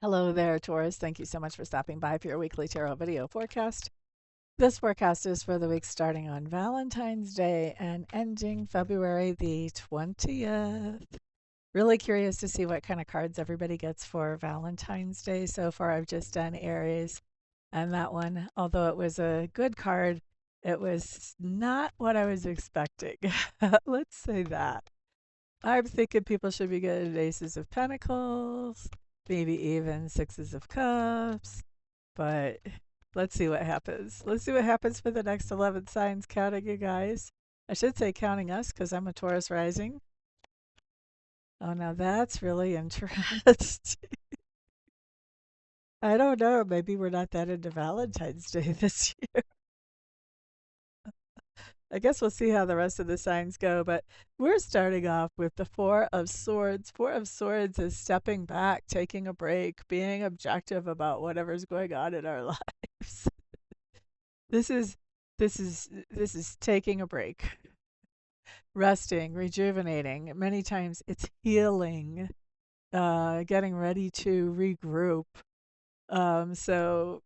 Hello there, Taurus. Thank you so much for stopping by for your weekly tarot video forecast. This forecast is for the week starting on Valentine's Day and ending February the 20th. Really curious to see what kind of cards everybody gets for Valentine's Day. So far, I've just done Aries, and that one, although it was a good card, it was not what I was expecting. Let's say that. I'm thinking people should be getting aces of pentacles, maybe even sixes of cups, but let's see what happens. Let's see what happens for the next 11 signs, counting you guys. I should say counting us because I'm a Taurus rising. Oh, now that's really interesting. I don't know. Maybe we're not that into Valentine's Day this year. I guess we'll see how the rest of the signs go, but we're starting off with the Four of Swords. Four of Swords is stepping back, taking a break, being objective about whatever's going on in our lives. This is this is taking a break, resting, rejuvenating. Many times it's healing, getting ready to regroup. So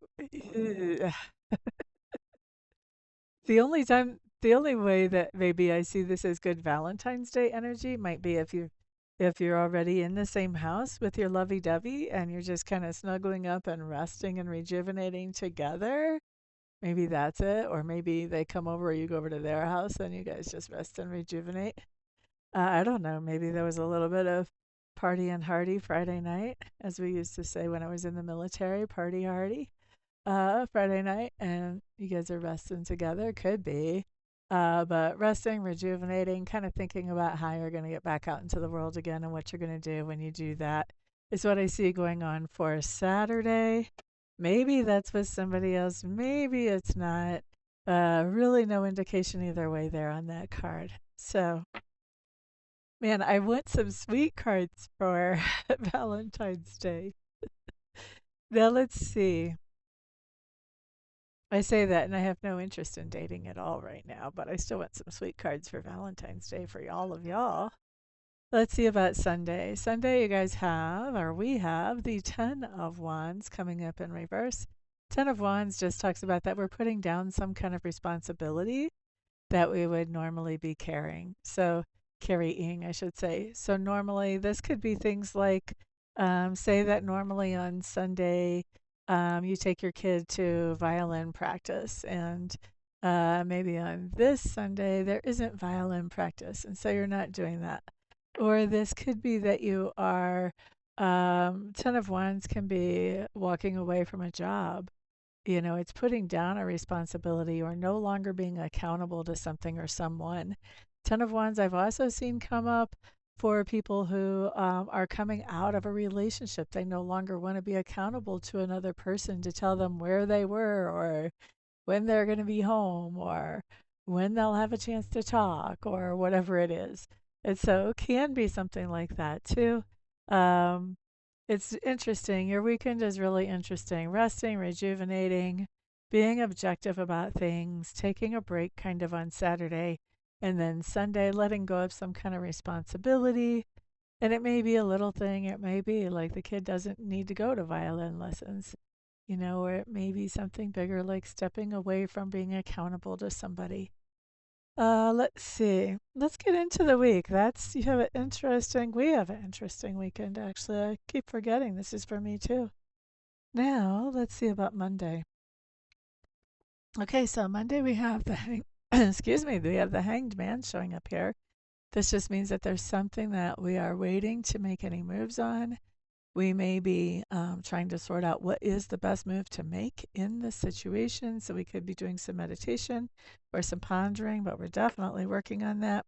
the only way that maybe I see this as good Valentine's Day energy might be if you're already in the same house with your lovey-dovey and you're just kind of snuggling up and resting and rejuvenating together. Maybe that's it, or maybe they come over or you go over to their house and you guys just rest and rejuvenate. I don't know. Maybe there was a little bit of party and hardy Friday night, as we used to say when I was in the military, party hardy. Friday night, and you guys are resting together. Could be. But resting, rejuvenating, kind of thinking about how you're going to get back out into the world again and what you're going to do when you do that is what I see going on for Saturday. Maybe that's with somebody else. Maybe it's not. Really no indication either way there on that card. So, man, I want some sweet cards for Valentine's Day. Now let's see. I say that and I have no interest in dating at all right now, but I still want some sweet cards for Valentine's Day for all of y'all. Let's see about Sunday. Sunday, you guys have, or we have, the Ten of Wands coming up in reverse. Ten of Wands just talks about that we're putting down some kind of responsibility that we would normally be carrying. So, carrying, I should say. So, normally, this could be things like, say that normally on Sunday, you take your kid to violin practice, and maybe on this Sunday, there isn't violin practice, and so you're not doing that. Or this could be that you are, Ten of Wands can be walking away from a job. You know, it's putting down a responsibility or no longer being accountable to something or someone. Ten of Wands, I've also seen come up for people who are coming out of a relationship. They no longer want to be accountable to another person to tell them where they were or when they're going to be home or when they'll have a chance to talk or whatever it is. And so it can be something like that too. Um, it's interesting. Your weekend is really interesting. Resting, rejuvenating, being objective about things, taking a break kind of on Saturday, and then Sunday letting go of some kind of responsibility. And it may be a little thing. It may be like the kid doesn't need to go to violin lessons, you know, or it may be something bigger like stepping away from being accountable to somebody. Let's see. Let's get into the week. That's you have an interesting. We have an interesting weekend actually. I keep forgetting this is for me too. Now let's see about Monday. Okay, so Monday we have the excuse me, we have the Hanged Man showing up here. This just means that there's something that we are waiting to make any moves on. We may be trying to sort out what is the best move to make in this situation. So we could be doing some meditation or some pondering, but we're definitely working on that.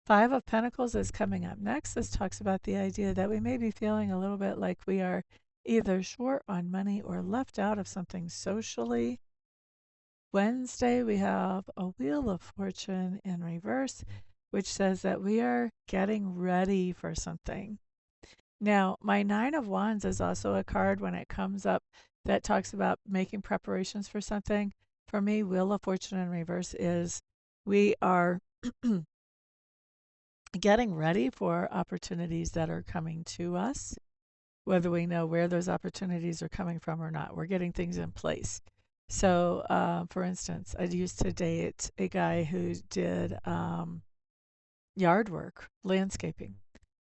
Five of Pentacles is coming up next. This talks about the idea that we may be feeling a little bit like we are either short on money or left out of something socially. Wednesday, we have a Wheel of Fortune in reverse, which says that we are getting ready for something. Now, my Nine of Wands is also a card when it comes up that talks about making preparations for something. For me, Wheel of Fortune in reverse is we are getting ready for opportunities that are coming to us. whether we know where those opportunities are coming from or not. We're getting things in place. So, for instance, I used to date a guy who did yard work, landscaping.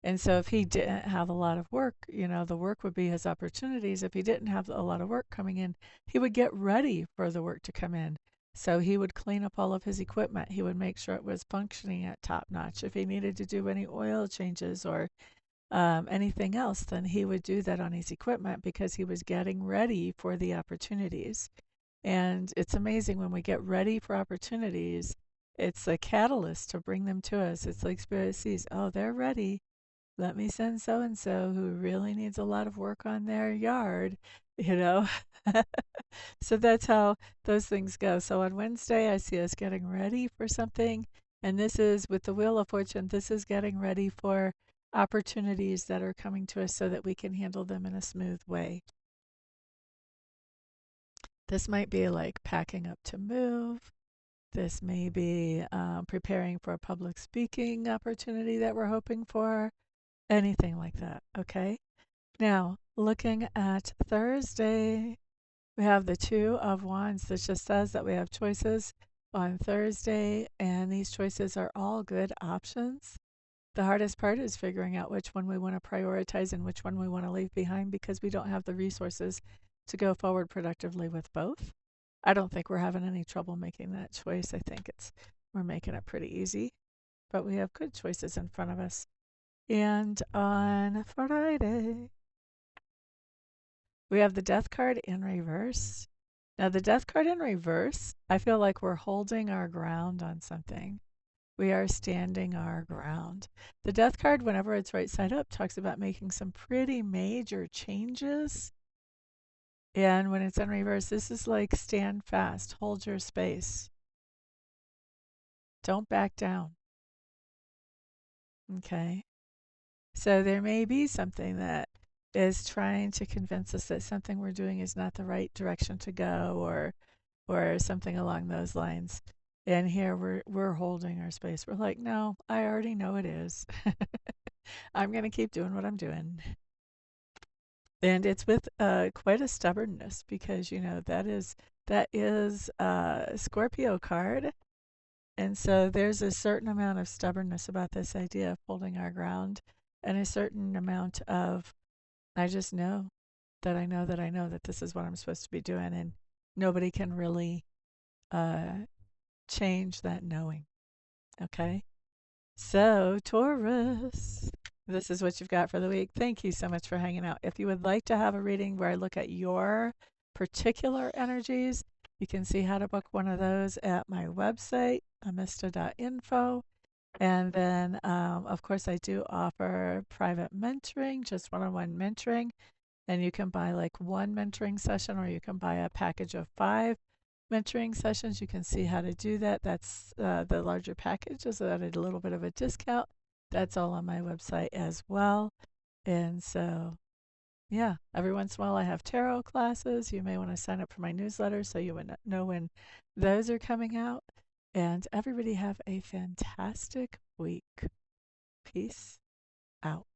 And so if he didn't have a lot of work, the work would be his opportunities. If he didn't have a lot of work coming in, he would get ready for the work to come in. So he would clean up all of his equipment. He would make sure it was functioning at top notch. If he needed to do any oil changes or anything else, then he would do that on his equipment because he was getting ready for the opportunities. And it's amazing when we get ready for opportunities, it's a catalyst to bring them to us. It's like Spirit sees, oh, they're ready. Let me send so and so who really needs a lot of work on their yard, you know? So that's how those things go. So on Wednesday, I see us getting ready for something. And this is with the Wheel of Fortune, this is getting ready for opportunities that are coming to us so that we can handle them in a smooth way. This might be like packing up to move. This may be preparing for a public speaking opportunity that we're hoping for, anything like that. Okay. Now, looking at Thursday, we have the Two of Wands. This just says that we have choices on Thursday, and these choices are all good options. The hardest part is figuring out which one we want to prioritize and which one we want to leave behind because we don't have the resources to go forward productively with both. I don't think we're having any trouble making that choice. I think we're making it pretty easy, but we have good choices in front of us. And on Friday, we have the Death card in reverse. Now, the Death card in reverse, I feel like we're holding our ground on something. We are standing our ground. The Death card, whenever it's right side up, talks about making some pretty major changes. And when it's in reverse, this is like stand fast, hold your space. Don't back down. Okay. So there may be something that is trying to convince us that something we're doing is not the right direction to go or something along those lines. And here we're holding our space. We're like, no, I already know it is. I'm going to keep doing what I'm doing. And it's with quite a stubbornness because that is a Scorpio card, and so there's a certain amount of stubbornness about this idea of holding our ground, and a certain amount of I just know that I know that I know that this is what I'm supposed to be doing, and nobody can really uh, change that knowing. Okay. So, Taurus, this is what you've got for the week. Thank you so much for hanging out. If you would like to have a reading where I look at your particular energies, you can see how to book one of those at my website, amista.info. And then, of course, I do offer private mentoring, just one on one mentoring. And you can buy like one mentoring session or you can buy a package of 5 mentoring sessions. You can see how to do that. That's the larger package is at a little bit of a discount. That's all on my website as well. And so, yeah, every once in a while I have tarot classes. You may want to sign up for my newsletter so you would know when those are coming out. And everybody have a fantastic week. Peace out.